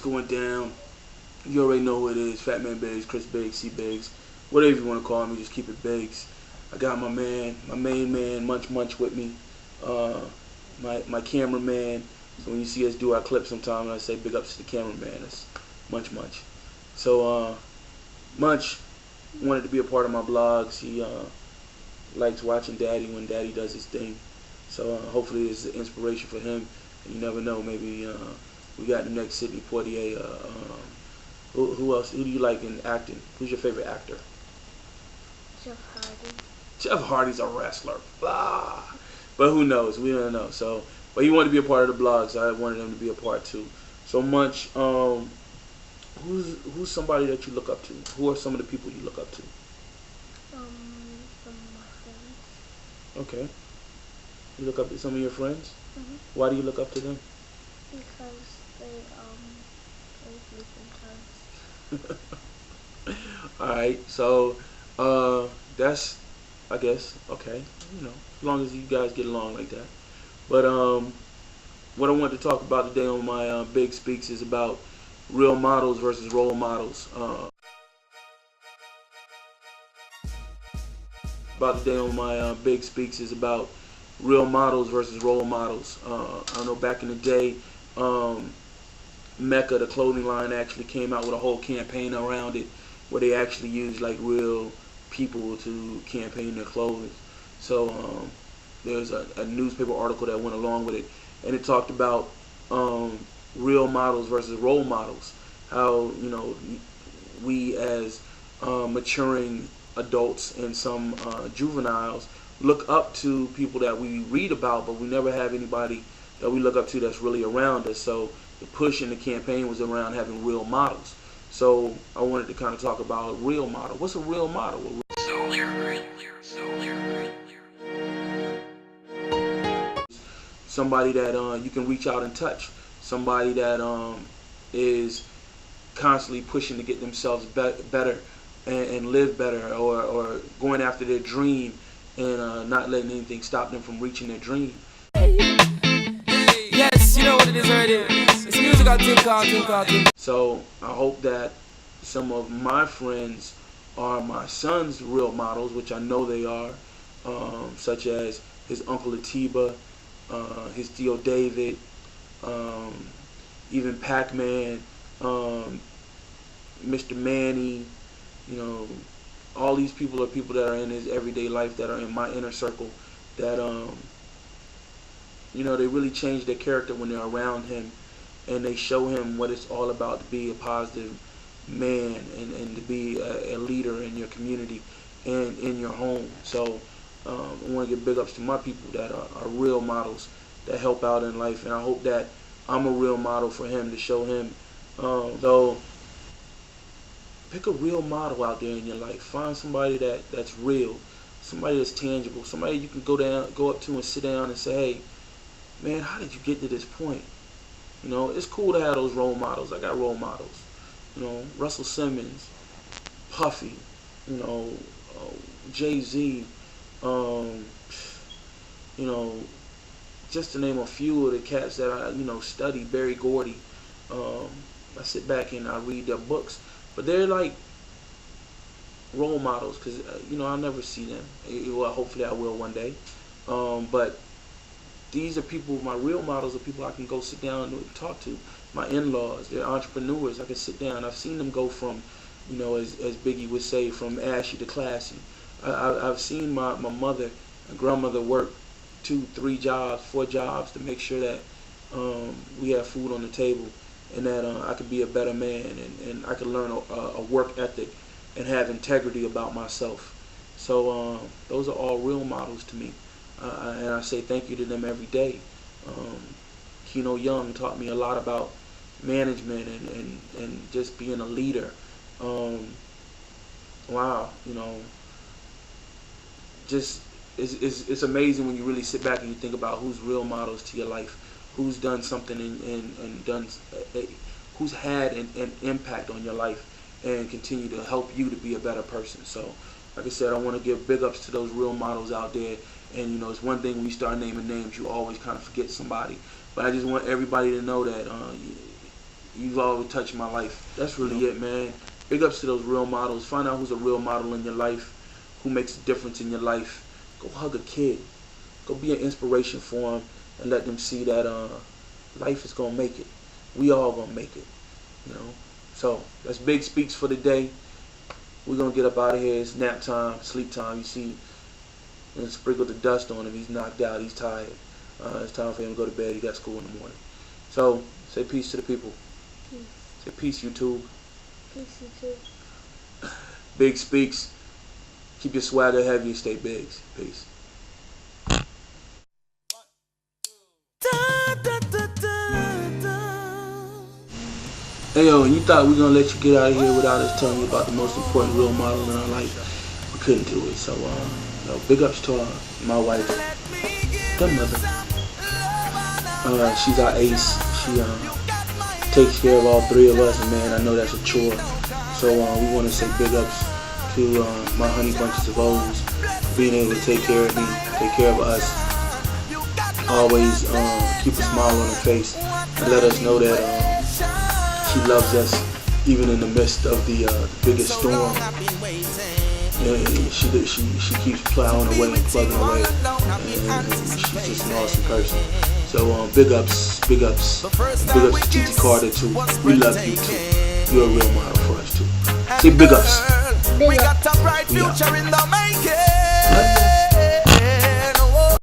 going down? You already know who it is. Fat Man Biggs, Chris Biggs, C Biggs, whatever you want to call me, just keep it Biggs. I got my man, my main man, Munch Munch with me. Uh, my cameraman. So when you see us do our clips sometimes, I say big ups to the cameraman. That's Munch Munch. So Munch wanted to be a part of my blogs. He likes watching Daddy when Daddy does his thing. So hopefully it's an inspiration for him. And you never know, maybe we got the next Sidney Poitier. Who else? Who do you like in acting? Who's your favorite actor? Jeff Hardy. Jeff Hardy's a wrestler. Blah. But who knows? We don't know. So, but he wanted to be a part of the blog, so I wanted him to be a part too. So Munch, who's somebody that you look up to? Who are some of the people you look up to? Some of my friends. Okay. You look up to some of your friends? Mm-hmm. Why do you look up to them? Because they play me sometimes. Alright, so that's, I guess, okay, you know, as long as you guys get along like that. But what I want to talk about today on my Big Speaks is about real models versus role models. About today on my Big Speaks is about real models versus role models. I know back in the day, Mecca, the clothing line, actually came out with a whole campaign around it where they actually used like real people to campaign their clothing. So there's a newspaper article that went along with it, and it talked about real models versus role models. How, you know, we as maturing adults and some juveniles look up to people that we read about, but we never have anybody that we look up to that's really around us. So the push in the campaign was around having real models. So I wanted to kind of talk about a real model. What's a real model? Somebody that you can reach out and touch. Somebody that is constantly pushing to get themselves better and live better, or going after their dream and not letting anything stop them from reaching their dream. Yes, you know what it is already. It's music I think out. So I hope that some of my friends are my son's real models, which I know they are, such as his Uncle Atiba, his Theo David, even Pac-Man, Mr. Manny, you know, all these people are people that are in his everyday life, that are in my inner circle, that you know, they really change their character when they're around him, and they show him what it's all about to be a positive man and to be a leader in your community and in your home. So I want to give big ups to my people that are real models that help out in life, and I hope that I'm a real model for him to show him. So pick a real model out there in your life. Find somebody that's real, somebody that's tangible, somebody you can go up to and sit down and say, hey, man, how did you get to this point? You know, it's cool to have those role models. I got role models. You know, Russell Simmons, Puffy, you know, Jay-Z, you know, just to name a few of the cats that I, you know, study. Berry Gordy. I sit back and I read their books, but they're like role models because you know, I'll never see them. Well, hopefully I will one day. But these are people, my real models are people I can go sit down and talk to. My in-laws, they're entrepreneurs. I can sit down. I've seen them go from, you know, as Biggie would say, from ashy to classy. I've seen my mother and grandmother work 2, 3 jobs, 4 jobs to make sure that we have food on the table, and that I could be a better man, and I could learn a work ethic and have integrity about myself. So those are all real models to me. And I say thank you to them every day. Keno Young taught me a lot about management and just being a leader. Wow, you know, just it's amazing when you really sit back and you think about who's real models to your life, who's done something and done, who's had an impact on your life and continue to help you to be a better person. So, like I said, I want to give big ups to those real models out there. And you know, it's one thing when you start naming names, you always kind of forget somebody. But I just want everybody to know that you've always touched my life. That's really it, man. Big ups to those real models. Find out who's a real model in your life, who makes a difference in your life. Go hug a kid. Go be an inspiration for them and let them see that life is going to make it. We all going to make it, you know. So that's Big Speaks for the day. We're going to get up out of here. It's nap time, sleep time. You see, and sprinkle the dust on him. He's knocked out. He's tired. It's time for him to go to bed. He got school in the morning. So say peace to the people. Peace. Say peace, YouTube. Peace, YouTube. Big Speaks. Keep your swagger heavy and stay big. Peace. Hey yo, you thought we were gonna let you get out of here without us telling you about the most important real model in our life. We couldn't do it. So big ups to my wife, her mother. She's our ace. She takes care of all three of us, and man, I know that's a chore. So we want to say big ups to my honey bunches of O's, being able to take care of me, take care of us. Always keep a smile on her face and let us know that she loves us even in the midst of the biggest storm. And she keeps plowing away and plugging away, and she's just an awesome person. So big ups to Titi Carter too. We love you too. You're a real model for us too. Say big ups. Big We ups. got a bright future in the making.